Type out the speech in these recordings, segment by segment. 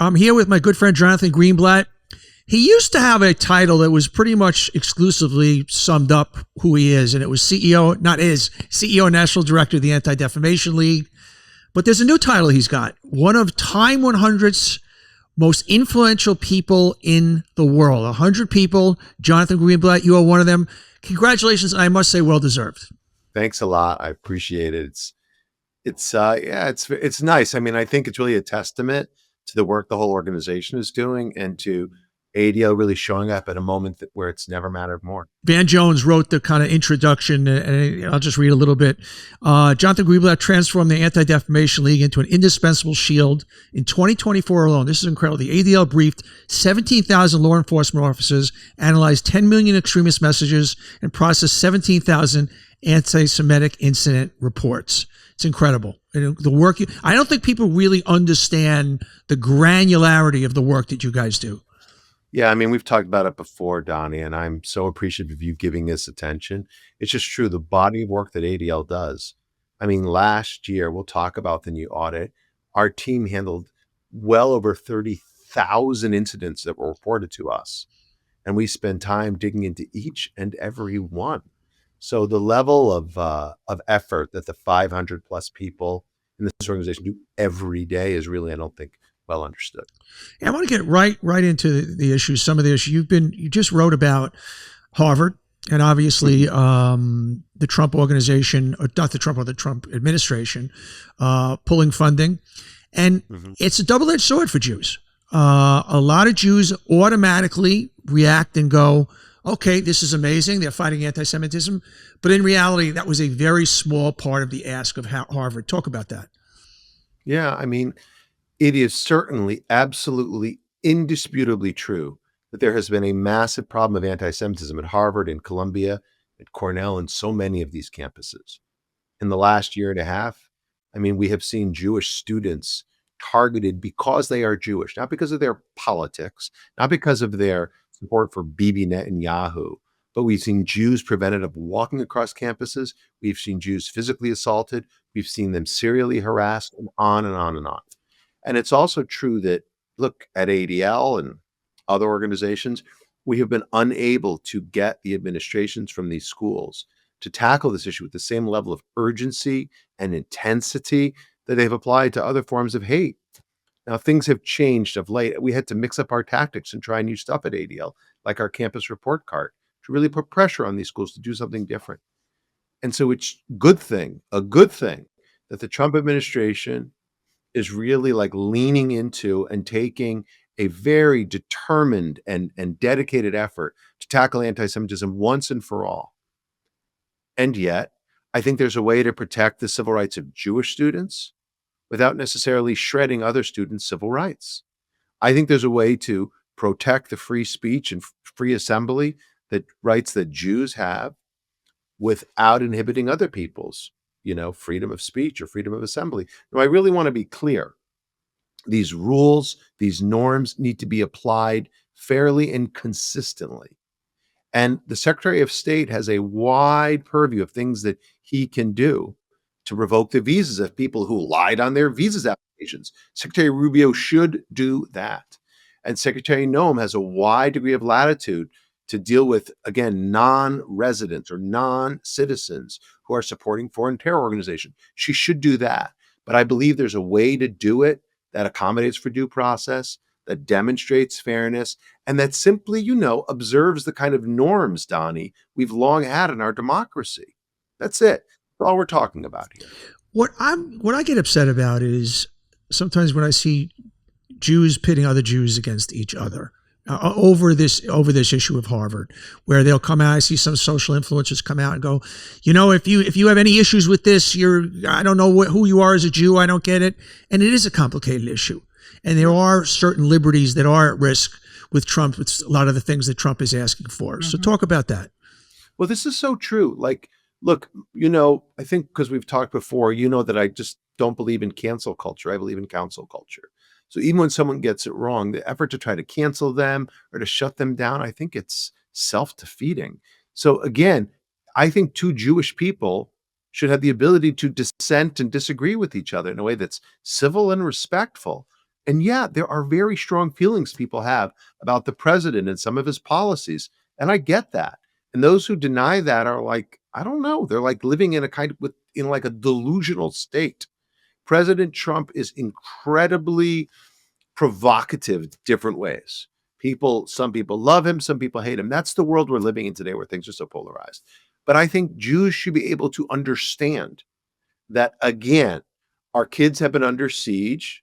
I'm here with my good friend Jonathan Greenblatt. He used to have a title that was pretty much exclusively summed up who he is, and it was CEO and National Director of the Anti-Defamation League. But there's a new title he's got, one of Time 100's most influential people in the world. 100 people. Jonathan Greenblatt, you are one of them. Congratulations, and I must say, well-deserved. Thanks a lot. I appreciate it. It's nice. I mean, I think it's really a testament to the work the whole organization is doing and to ADL really showing up at a moment where it's never mattered more. Van Jones wrote the kind of introduction, and I'll just read a little bit. Jonathan Greenblatt transformed the Anti-Defamation League into an indispensable shield. In 2024 alone, this is incredible, the ADL briefed 17,000 law enforcement officers, analyzed 10 million extremist messages, and processed 17,000 anti-Semitic incident reports. It's incredible. The work I don't think people really understand the granularity of the work that you guys do. Yeah, I mean, we've talked about it before, Donnie, and I'm so appreciative of you giving this attention. It's just true, the body of work that ADL does. I mean, last year, we'll talk about the new audit, our team handled well over 30,000 incidents that were reported to us. And we spend time digging into each and every one. So the level of effort that the 500 plus people in this organization do every day is really, I don't think, well understood. Yeah, I want to get right into the issues. Some of the issues you just wrote about Harvard, and obviously the Trump organization, or not the Trump, or the Trump administration, pulling funding, and it's a double-edged sword for Jews. A lot of Jews automatically react and go, okay, this is amazing. They're fighting anti-Semitism. But in reality, that was a very small part of the ask of Harvard. Talk about that. Yeah, I mean, it is certainly, absolutely, indisputably true that there has been a massive problem of anti-Semitism at Harvard, in Columbia, at Cornell, and so many of these campuses. In the last year and a half, I mean, we have seen Jewish students targeted because they are Jewish, not because of their politics, not because of their support for Bibi Netanyahu, but we've seen Jews prevented of walking across campuses. We've seen Jews physically assaulted. We've seen them serially harassed, and on and on and on. And it's also true that, look, at ADL and other organizations, we have been unable to get the administrations from these schools to tackle this issue with the same level of urgency and intensity that they've applied to other forms of hate. Now, things have changed of late. We had to mix up our tactics and try new stuff at ADL, like our campus report card, to really put pressure on these schools to do something different. And so it's a good thing that the Trump administration is really like leaning into and taking a very determined and dedicated effort to tackle anti-Semitism once and for all. And yet, I think there's a way to protect the civil rights of Jewish students without necessarily shredding other students' civil rights. I think there's a way to protect the free speech and free assembly, that rights that Jews have, without inhibiting other people's, freedom of speech or freedom of assembly. Now, I really want to be clear. These rules, these norms need to be applied fairly and consistently. And the Secretary of State has a wide purview of things that he can do to revoke the visas of people who lied on their visas applications. Secretary Rubio should do that. And Secretary Noem has a wide degree of latitude to deal with, again, non-residents or non-citizens who are supporting foreign terror organizations. She should do that. But I believe there's a way to do it that accommodates for due process, that demonstrates fairness, and that simply, observes the kind of norms, Donnie, we've long had in our democracy. That's it. That's all we're talking about here. What I get upset about is sometimes when I see Jews pitting other Jews against each other over this issue of Harvard, where they'll come out. I see some social influencers come out and go, if you have any issues with this, I don't know who you are as a Jew. I don't get it. And it is a complicated issue. And there are certain liberties that are at risk with Trump, with a lot of the things that Trump is asking for. So talk about that. Well, this is so true. Like, look, I think because we've talked before, that I just don't believe in cancel culture. I believe in counsel culture. So even when someone gets it wrong, the effort to try to cancel them or to shut them down, I think it's self-defeating. So again, I think two Jewish people should have the ability to dissent and disagree with each other in a way that's civil and respectful. And yeah, there are very strong feelings people have about the president and some of his policies. And I get that. And those who deny that are like, I don't know, they're like living in a kind of in like a delusional state. President Trump is incredibly provocative different ways. Some people love him, some people hate him. That's the world we're living in today where things are so polarized. But I think Jews should be able to understand that, again, our kids have been under siege,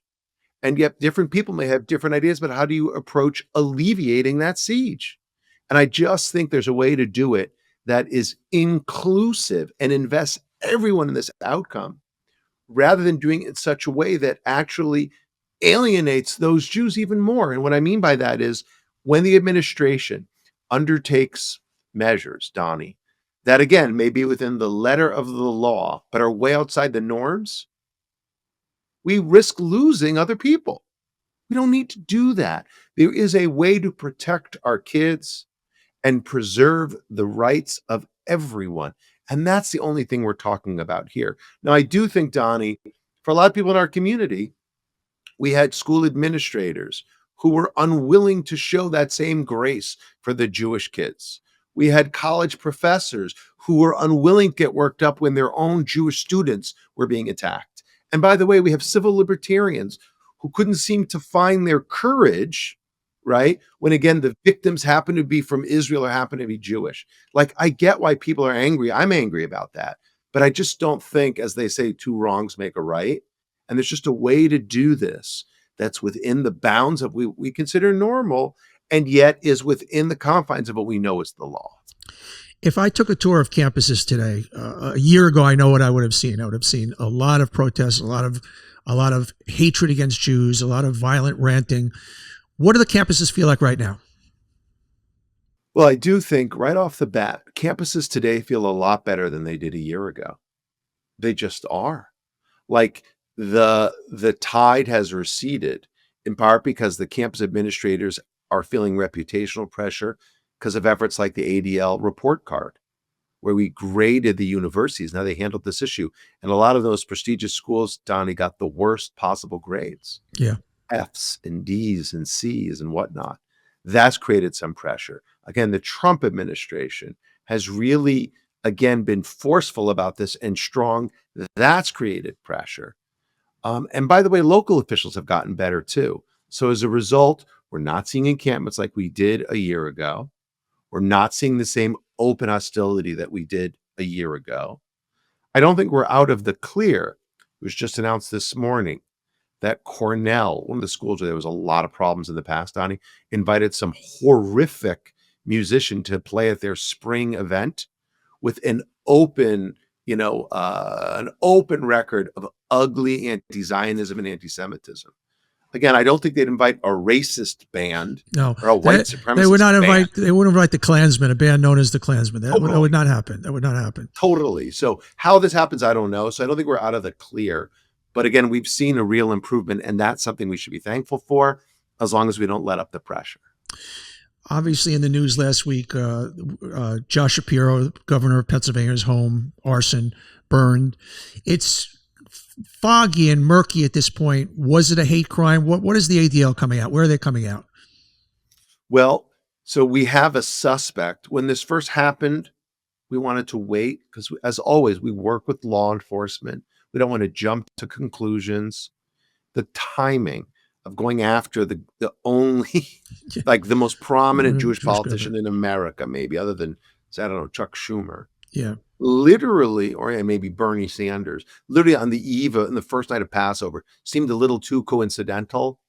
and yet different people may have different ideas about how do you approach alleviating that siege. And I just think there's a way to do it that is inclusive and invests everyone in this outcome rather than doing it in such a way that actually alienates those Jews even more. And what I mean by that is when the administration undertakes measures, Donnie, that again may be within the letter of the law, but are way outside the norms, we risk losing other people. We don't need to do that. There is a way to protect our kids and preserve the rights of everyone. And that's the only thing we're talking about here. Now, I do think, Donnie, for a lot of people in our community, we had school administrators who were unwilling to show that same grace for the Jewish kids. We had college professors who were unwilling to get worked up when their own Jewish students were being attacked. And by the way, we have civil libertarians who couldn't seem to find their courage, right? When again, the victims happen to be from Israel or happen to be Jewish. Like, I get why people are angry. I'm angry about that. But I just don't think, as they say, two wrongs make a right. And there's just a way to do this that's within the bounds of we consider normal and yet is within the confines of what we know is the law. If I took a tour of campuses today, a year ago, I know what I would have seen. I would have seen a lot of protests, a lot of hatred against Jews, a lot of violent ranting. What do the campuses feel like right now? Well, I do think right off the bat, campuses today feel a lot better than they did a year ago. They just are. Like the tide has receded in part because the campus administrators are feeling reputational pressure because of efforts like the ADL report card, where we graded the universities. Now they handled this issue. And a lot of those prestigious schools, Donnie, got the worst possible grades. Yeah. F's and D's and C's and whatnot. That's created some pressure. Again, the Trump administration has really, again, been forceful about this and strong. That's created pressure. And by the way, local officials have gotten better too. So as a result, we're not seeing encampments like we did a year ago. We're not seeing the same open hostility that we did a year ago. I don't think we're out of the clear. It was just announced this morning that Cornell, one of the schools where there was a lot of problems in the past, Donnie, invited some horrific musician to play at their spring event with an open record of ugly anti-Zionism and anti-Semitism. Again, I don't think they'd invite a racist band or a white supremacist They would not invite. band. They wouldn't invite the Klansmen, a band known as the Klansmen. That would not happen. That would not happen. Totally. So how this happens, I don't know. So I don't think we're out of the clear. But again, we've seen a real improvement, and that's something we should be thankful for, as long as we don't let up the pressure. Obviously, in the news last week, Josh Shapiro, governor of Pennsylvania's home, arson, burned. It's foggy and murky at this point. Was it a hate crime? What is the ADL coming out? Where are they coming out? Well, so we have a suspect. When this first happened, we wanted to wait because, as always, we work with law enforcement. We don't want to jump to conclusions. The timing of going after the only, like the most prominent Jewish politician in America, maybe other than, I don't know, Chuck Schumer. Yeah. Literally, or maybe Bernie Sanders, literally on the eve of, in the first night of Passover, seemed a little too coincidental.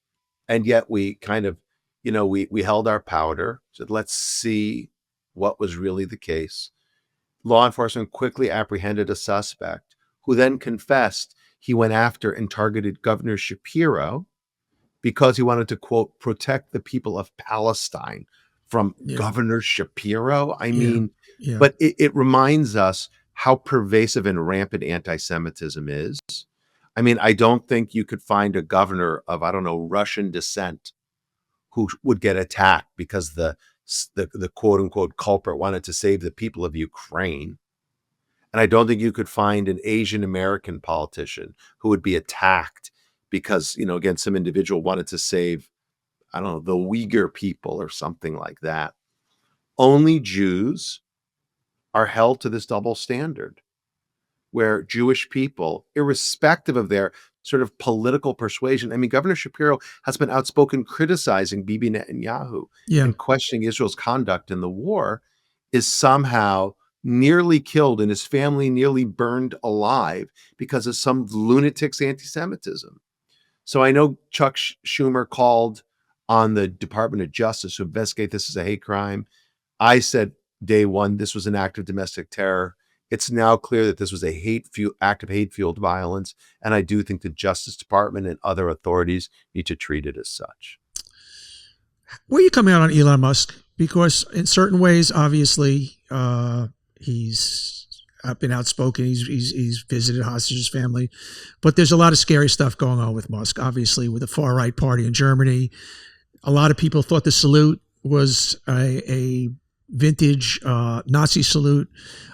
And yet we kind of, we held our powder, said, let's see what was really the case. Law enforcement quickly apprehended a suspect who then confessed he went after and targeted Governor Shapiro because he wanted to, quote, protect the people of Palestine from Governor Shapiro. I mean, but it reminds us how pervasive and rampant anti-Semitism is. I mean, I don't think you could find a governor of, I don't know, Russian descent who would get attacked because the quote unquote culprit wanted to save the people of Ukraine. And I don't think you could find an Asian American politician who would be attacked because, again, some individual wanted to save, I don't know, the Uyghur people or something like that. Only Jews are held to this double standard, where Jewish people, irrespective of their sort of political persuasion, I mean, Governor Shapiro has been outspoken criticizing Bibi Netanyahu Yeah. and questioning Israel's conduct in the war, is somehow nearly killed and his family nearly burned alive because of some lunatic's anti-Semitism. So I know Chuck Schumer called on the Department of Justice to investigate this as a hate crime. I said day one, this was an act of domestic terror. It's now clear that this was a act of hate-fueled violence, and I do think the Justice Department and other authorities need to treat it as such. Where are you coming out on Elon Musk? Because in certain ways, obviously, he's been outspoken. He's visited hostages' family, but there's a lot of scary stuff going on with Musk. Obviously, with the far right party in Germany, a lot of people thought the salute was a vintage Nazi salute.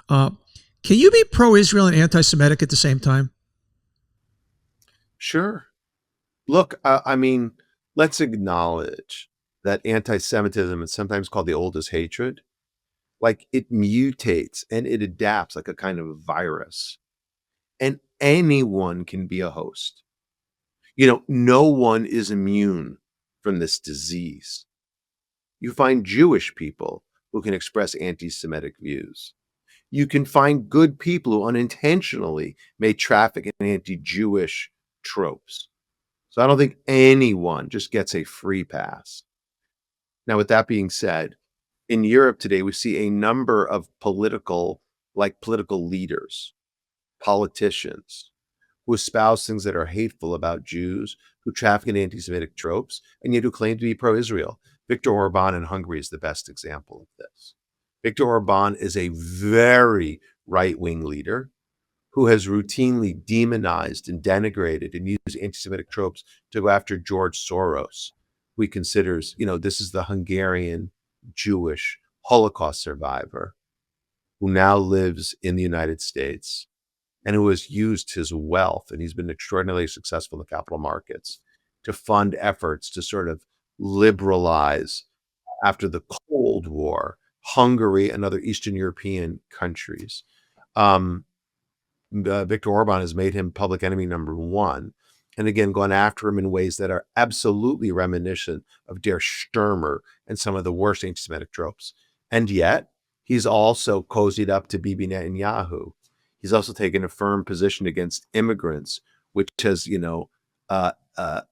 Can you be pro-Israel and anti-Semitic at the same time? Sure. Look, I mean, let's acknowledge that anti-Semitism is sometimes called the oldest hatred. Like, it mutates and it adapts like a kind of virus. And anyone can be a host. No one is immune from this disease. You find Jewish people who can express anti-Semitic views. You can find good people who unintentionally may traffic in anti-Jewish tropes. So I don't think anyone just gets a free pass. Now, with that being said, in Europe today, we see a number of political leaders, politicians, who espouse things that are hateful about Jews, who traffic in anti-Semitic tropes, and yet who claim to be pro-Israel. Viktor Orban in Hungary is the best example of this. Viktor Orban is a very right-wing leader who has routinely demonized and denigrated and used anti-Semitic tropes to go after George Soros, who he considers, this is the Hungarian Jewish Holocaust survivor who now lives in the United States and who has used his wealth, and he's been extraordinarily successful in the capital markets, to fund efforts to sort of liberalize, after the Cold War, Hungary and other Eastern European countries. Viktor Orban has made him public enemy number one, and again, gone after him in ways that are absolutely reminiscent of Der Stürmer and some of the worst anti-Semitic tropes. And yet, he's also cozied up to Bibi Netanyahu. He's also taken a firm position against immigrants, which has,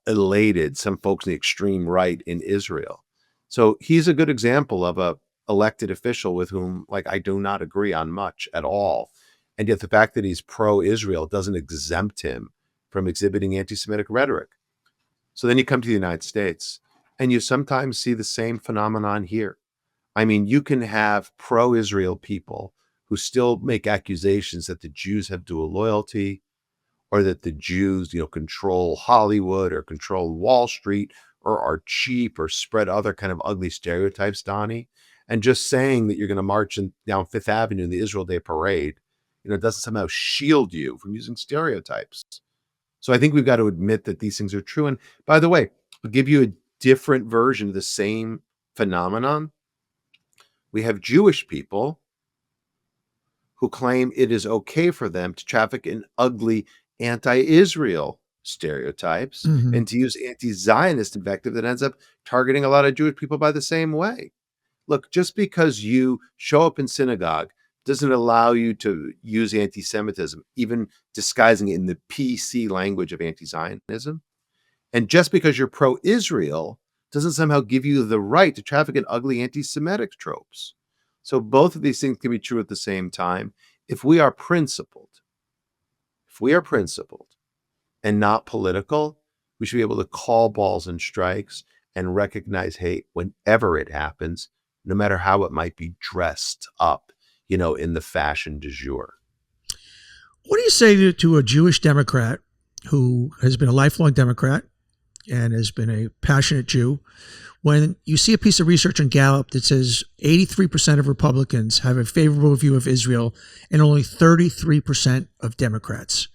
elated some folks in the extreme right in Israel. So he's a good example of a elected official with whom, I do not agree on much at all. And yet the fact that he's pro-Israel doesn't exempt him from exhibiting anti-Semitic rhetoric. So then you come to the United States, and you sometimes see the same phenomenon here. I mean, you can have pro-Israel people who still make accusations that the Jews have dual loyalty, or that the Jews, control Hollywood or control Wall Street, or are cheap, or spread other kind of ugly stereotypes, Donnie. And just saying that you're going to march down Fifth Avenue in the Israel Day Parade, doesn't somehow shield you from using stereotypes. So I think we've got to admit that these things are true. And by the way, I'll give you a different version of the same phenomenon. We have Jewish people who claim it is okay for them to traffic in ugly anti-Israel stereotypes and to use anti-Zionist invective that ends up targeting a lot of Jewish people by the same way. Look, just because you show up in synagogue doesn't allow you to use anti-Semitism, even disguising it in the PC language of anti-Zionism. And just because you're pro-Israel doesn't somehow give you the right to traffic in ugly anti-Semitic tropes. So both of these things can be true at the same time. If we are principled and not political, we should be able to call balls and strikes and recognize hate whenever it happens, no matter how it might be dressed up, in the fashion du jour. What do you say to a Jewish Democrat who has been a lifelong Democrat and has been a passionate Jew, when you see a piece of research in Gallup that says 83% of Republicans have a favorable view of Israel and only 33% of Democrats?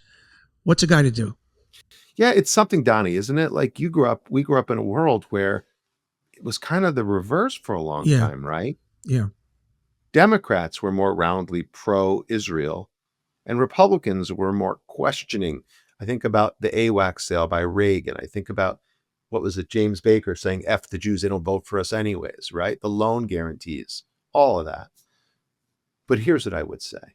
What's a guy to do? Yeah, it's something, Donnie, isn't it? Like we grew up in a world where it was kind of the reverse for a long Yeah, time, right? yeah, Democrats were more roundly pro-Israel, and Republicans were more questioning. I think about the AWACS sale by Reagan. I think about, what was it, James Baker saying, F the Jews, they don't vote for us anyways, right? The loan guarantees, all of that. But here's what I would say.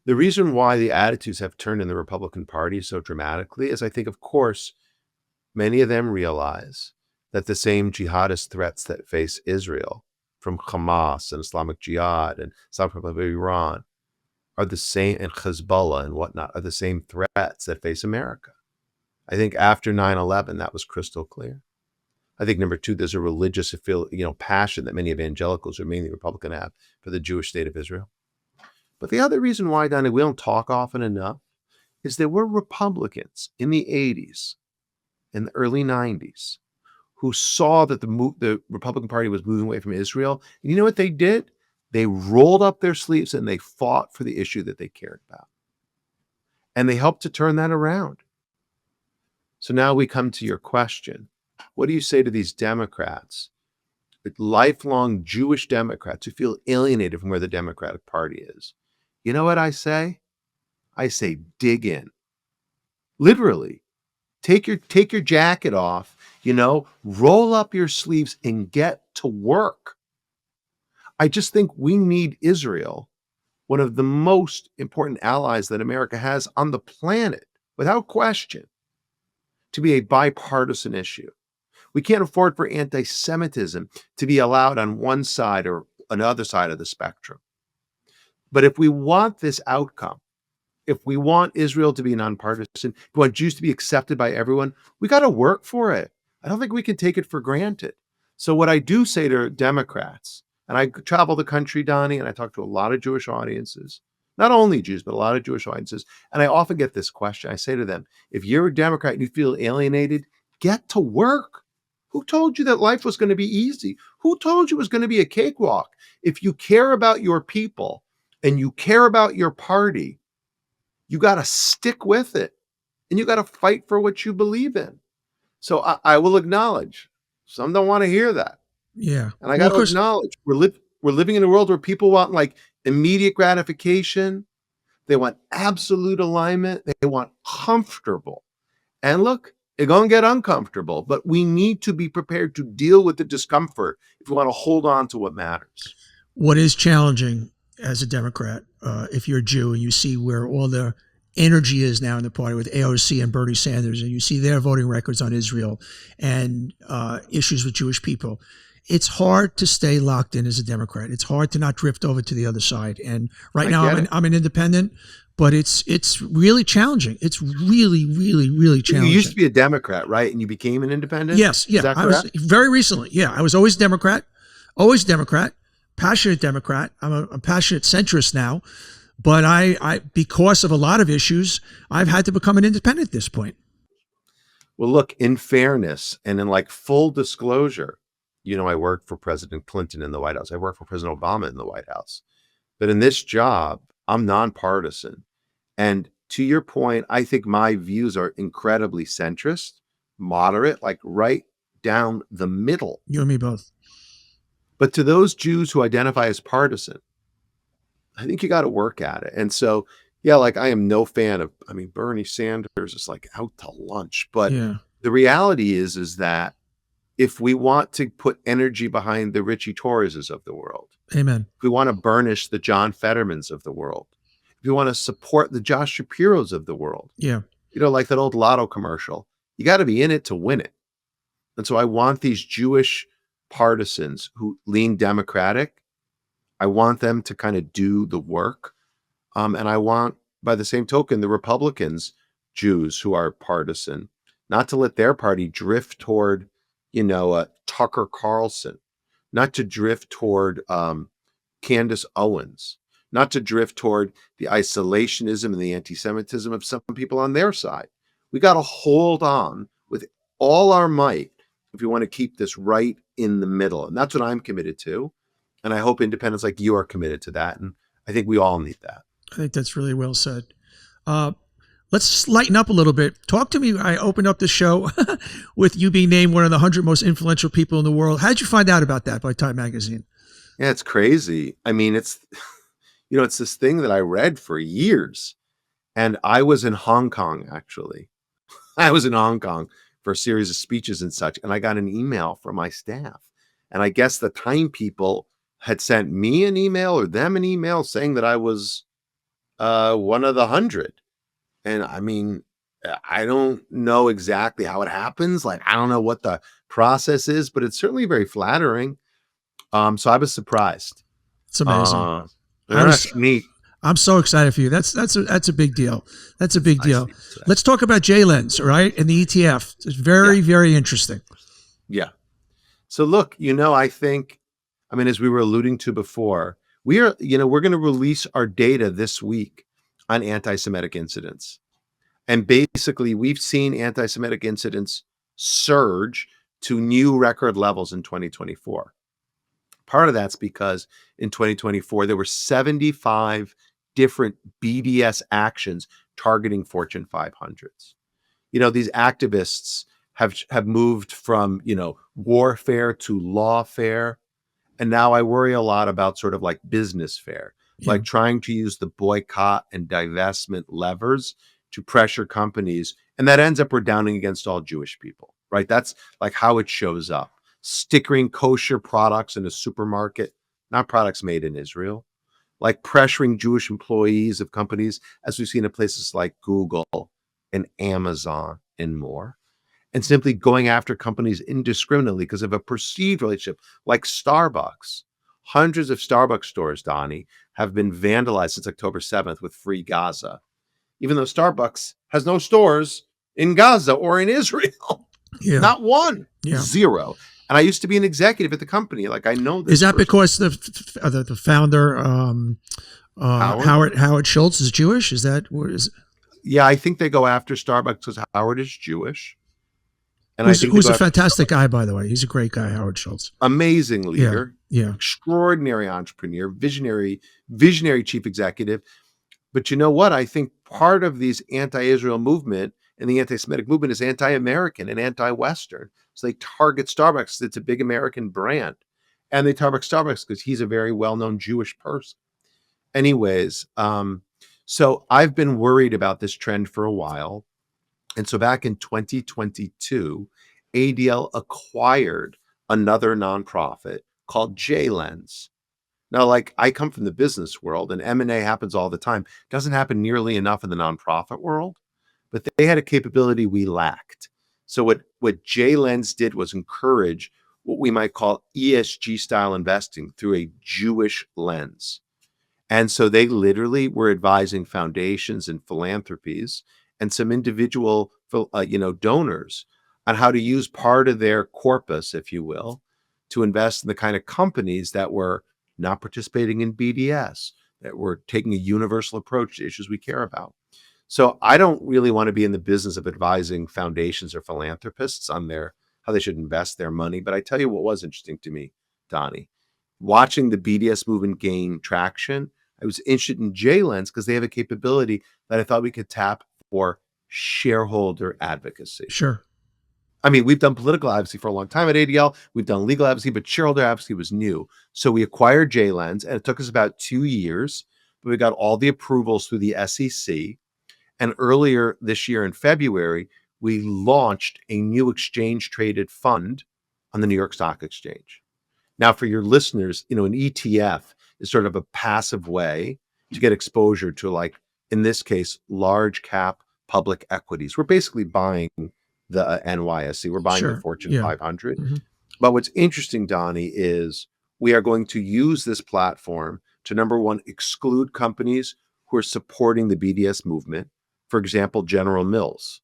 The reason why the attitudes have turned in the Republican Party so dramatically is, I think, of course, many of them realize that the same jihadist threats that face Israel from Hamas and Islamic Jihad and South Republic of Iran are the same, and Hezbollah and whatnot, are the same threats that face America. I think after 9/11, that was crystal clear. I think number two, there's a religious passion that many evangelicals, or mainly Republican, have for the Jewish state of Israel. But the other reason why, Donnie, we don't talk often enough is there were Republicans in the 80s and the early 90s who saw that the Republican Party was moving away from Israel. And you know what they did? They rolled up their sleeves and they fought for the issue that they cared about. And they helped to turn that around. So now we come to your question. What do you say to these Democrats, lifelong Jewish Democrats who feel alienated from where the Democratic Party is? You know what I say? I say dig in. Literally. Take your jacket off, roll up your sleeves and get to work. I just think we need Israel, one of the most important allies that America has on the planet, without question, to be a bipartisan issue. We can't afford for anti-Semitism to be allowed on one side or another side of the spectrum. But if we want this outcome, if we want Israel to be nonpartisan, if we want Jews to be accepted by everyone, we got to work for it. I don't think we can take it for granted. So what I do say to Democrats, and I travel the country, Donnie, and I talk to a lot of Jewish audiences, not only Jews, but a lot of Jewish audiences, and I often get this question. I say to them, if you're a Democrat and you feel alienated, get to work. Who told you that life was going to be easy? Who told you it was going to be a cakewalk? If you care about your people and you care about your party, you got to stick with it and you got to fight for what you believe in. So I will acknowledge some don't want to hear that. yeah. And I Well, got of to course, acknowledge we're living in a world where people want like immediate gratification. They want absolute alignment. They want comfortable. And look, they're going to get uncomfortable, but we need to be prepared to deal with the discomfort if we want to hold on to what matters. what is challenging as a Democrat, if you're a Jew and you see where all the energy is now in the party with AOC and Bernie Sanders, and you see their voting records on Israel and issues with Jewish people, it's hard to stay locked in as a Democrat. It's hard to not drift over to the other side. And right I now get it. I'm an independent, but it's really challenging. It's really, really, really You challenging. used to be a Democrat, right? And you became an independent? Yes, yeah. Is that I correct? was very recently. Yeah, I was always Democrat, passionate Democrat. I'm a passionate centrist now, but I because of a lot of issues, I've had to become an independent at this point. Well, look, in fairness and in like full disclosure, I worked for President Clinton in the White House. I worked for President Obama in the White House. But in this job, I'm nonpartisan. And to your point, I think my views are incredibly centrist, moderate, like right down the middle. You and me both. But to those Jews who identify as partisan, I think you got to work at it. And so, yeah, like I am no fan of, Bernie Sanders is like out to lunch. But Yeah. the reality is that if we want to put energy behind the Richie Torreses of the world, Amen. if we want to burnish the John Fettermans of the world, if we want to support the Josh Shapiros of the world, Yeah. like that old Lotto commercial, you got to be in it to win it. And so I want these Jewish partisans who lean Democratic, I want them to kind of do the work. And I want, by the same token, the Republicans, Jews who are partisan, not to let their party drift toward, Tucker Carlson, not to drift toward Candace Owens, not to drift toward the isolationism and the anti-Semitism of some people on their side. We got to hold on with all our might if we want to keep this right in the middle. And that's what I'm committed to. And I hope independents like you are committed to that. And I think we all need that. I think that's really well said. Uh, Let's lighten up a little bit. Talk to me. I opened up the show with you being named one of the 100 most influential people in the world. How did you find out about that by Time Magazine? Yeah, it's crazy. I mean, it's it's this thing that I read for years. And I was in Hong Kong, actually. I was in Hong Kong for a series of speeches and such, and I got an email from my staff. And I guess the Time people had sent me an email or them an email saying that I was one of the 100. And I mean, I don't know exactly how it happens. Like, I don't know what the process is, but it's certainly very flattering. So I was surprised. It's amazing. Uh, I yeah, was it's neat. I'm so excited for you. That's a big deal. That's a big Nice deal. to say. Let's talk about J-Lens, all right, and the ETF. It's very, very interesting. Yeah. So look, I think, as we were alluding to before, we're going to release our data this week on anti-Semitic incidents. And basically, we've seen anti-Semitic incidents surge to new record levels in 2024. Part of that's because in 2024, there were 75 different BDS actions targeting Fortune 500s. These activists have moved from, warfare to lawfare. And now I worry a lot about sort of like business fare, like trying to use the boycott and divestment levers to pressure companies. And that ends up redounding against all Jewish people, right? That's like how it shows up. Stickering kosher products in a supermarket, not products made in Israel, like pressuring Jewish employees of companies, as we've seen in places like Google and Amazon and more, and simply going after companies indiscriminately because of a perceived relationship, like Starbucks. Hundreds of Starbucks stores, Donnie, have been vandalized since October 7th with Free Gaza, even though Starbucks has no stores in Gaza or in Israel. Yeah. Not one. Yeah. Zero. And I used to be an executive at the company. Like, I know this. Is that because the founder, Howard Schultz, is Jewish? Is that what is? Yeah, I think they go after Starbucks because Howard is Jewish. And who's a fantastic guy, by the way. He's a great guy, Howard Schultz. Amazing leader. Yeah. Extraordinary entrepreneur, visionary chief executive. But you know what? I think part of these anti-Israel movement and the anti-Semitic movement is anti-American and anti-Western. So they target Starbucks. It's a big American brand. And they target Starbucks because he's a very well-known Jewish person. Anyways, so I've been worried about this trend for a while. And so back in 2022, ADL acquired another nonprofit called J-Lens. Now, like, I come from the business world and M&A happens all the time. It doesn't happen nearly enough in the nonprofit world, but they had a capability we lacked. So what J-Lens did was encourage what we might call ESG style investing through a Jewish lens. And so they literally were advising foundations and philanthropies and some individual, donors on how to use part of their corpus, if you will, to invest in the kind of companies that were not participating in BDS, that were taking a universal approach to issues we care about. So I don't really want to be in the business of advising foundations or philanthropists on how they should invest their money. But I tell you what was interesting to me, Donnie, watching the BDS movement gain traction, I was interested in J-Lens because they have a capability that I thought we could tap for shareholder advocacy. Sure. I mean, we've done political advocacy for a long time at ADL. We've done legal advocacy, but shareholder advocacy was new. So we acquired J-Lens, and it took us about 2 years, but we got all the approvals through the SEC. And earlier this year in February, we launched a new exchange-traded fund on the New York Stock Exchange. Now, for your listeners, an ETF is sort of a passive way to get exposure to, like, in this case, large cap public equities. We're basically buying the NYSE. We're buying the Fortune 500. Mm-hmm. But what's interesting, Donnie, is we are going to use this platform to, number one, exclude companies who are supporting the BDS movement. For example, General Mills.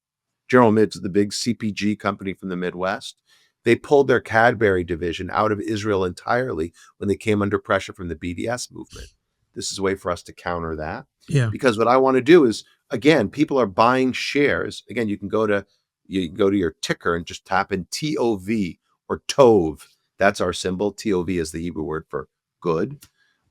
General Mills is the big CPG company from the Midwest. They pulled their Cadbury division out of Israel entirely when they came under pressure from the BDS movement. This is a way for us to counter that. Yeah. Because what I want to do is, again, people are buying shares. Again, you can go to your ticker and just tap in TOV or TOV. That's our symbol. TOV is the Hebrew word for good.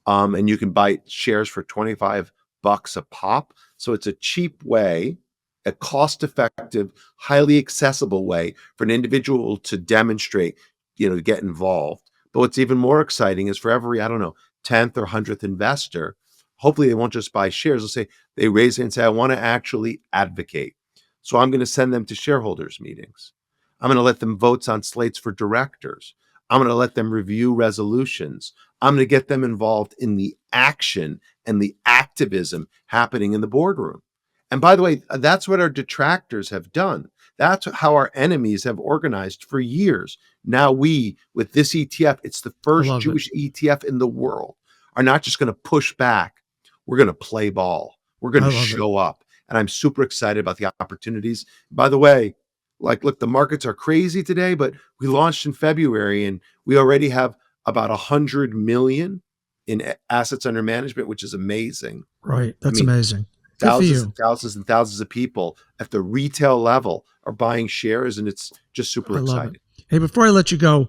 And you can buy shares for $25 a pop. So it's a cheap way a cost-effective, highly accessible way for an individual to demonstrate, to get involved. But what's even more exciting is for every, I don't know, 10th or 100th investor, hopefully they won't just buy shares. They'll say, they raise it and say, I want to actually advocate. So I'm going to send them to shareholders meetings. I'm going to let them vote on slates for directors. I'm going to let them review resolutions. I'm going to get them involved in the action and the activism happening in the boardroom. And by the way, that's what our detractors have done. That's how our enemies have organized for years. Now we, with this ETF, it's the first Jewish ETF in the world, are not just going to push back. We're going to play ball. We're going to show up. And I'm super excited about the opportunities. By the way, look, the markets are crazy today, but we launched in February and we already have about 100 million in assets under management, which is amazing. Right. That's amazing. Thousands and thousands and thousands of people at the retail level are buying shares, and it's just super exciting. Hey, before I let you go,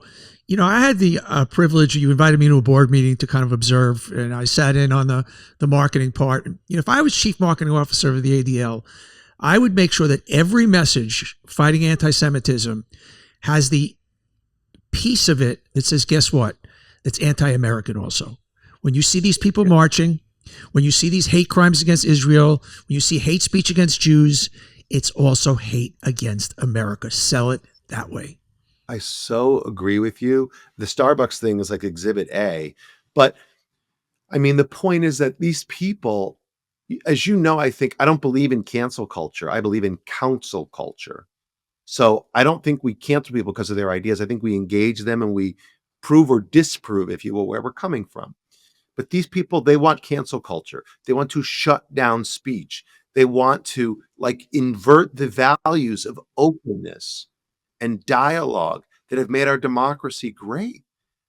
I had the privilege, you invited me to a board meeting to kind of observe, and I sat in on the marketing part. If I was chief marketing officer of the ADL, I would make sure that every message fighting anti-Semitism has the piece of it that says, guess what? It's anti-American also. When you see these people marching, when you see these hate crimes against Israel, when you see hate speech against Jews, it's also hate against America. Sell it that way. I so agree with you. The Starbucks thing is like exhibit A. But I mean, the point is that these people, as you know, I don't believe in cancel culture. I believe in counsel culture. So I don't think we cancel people because of their ideas. I think we engage them and we prove or disprove, if you will, where we're coming from. But these people, they want cancel culture. They want to shut down speech. They want to invert the values of openness and dialogue that have made our democracy great.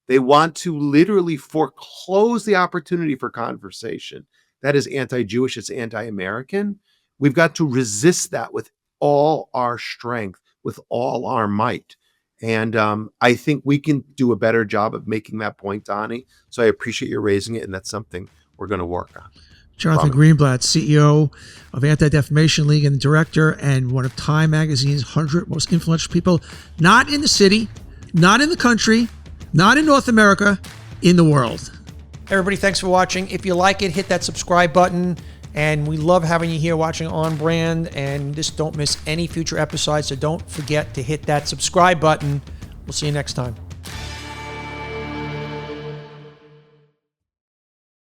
They want to literally foreclose the opportunity for conversation. That is anti-Jewish, it's anti-American. We've got to resist that with all our strength, with all our might. And I think we can do a better job of making that point, Donnie. So I appreciate you raising it, and that's something we're going to work on. Jonathan Greenblatt, CEO of Anti-Defamation League and director and one of Time Magazine's 100 most influential people, not in the city, not in the country, not in North America, in the world. Everybody, thanks for watching. If you like it, hit that subscribe button. And we love having you here watching On Brand. And just don't miss any future episodes. So don't forget to hit that subscribe button. We'll see you next time.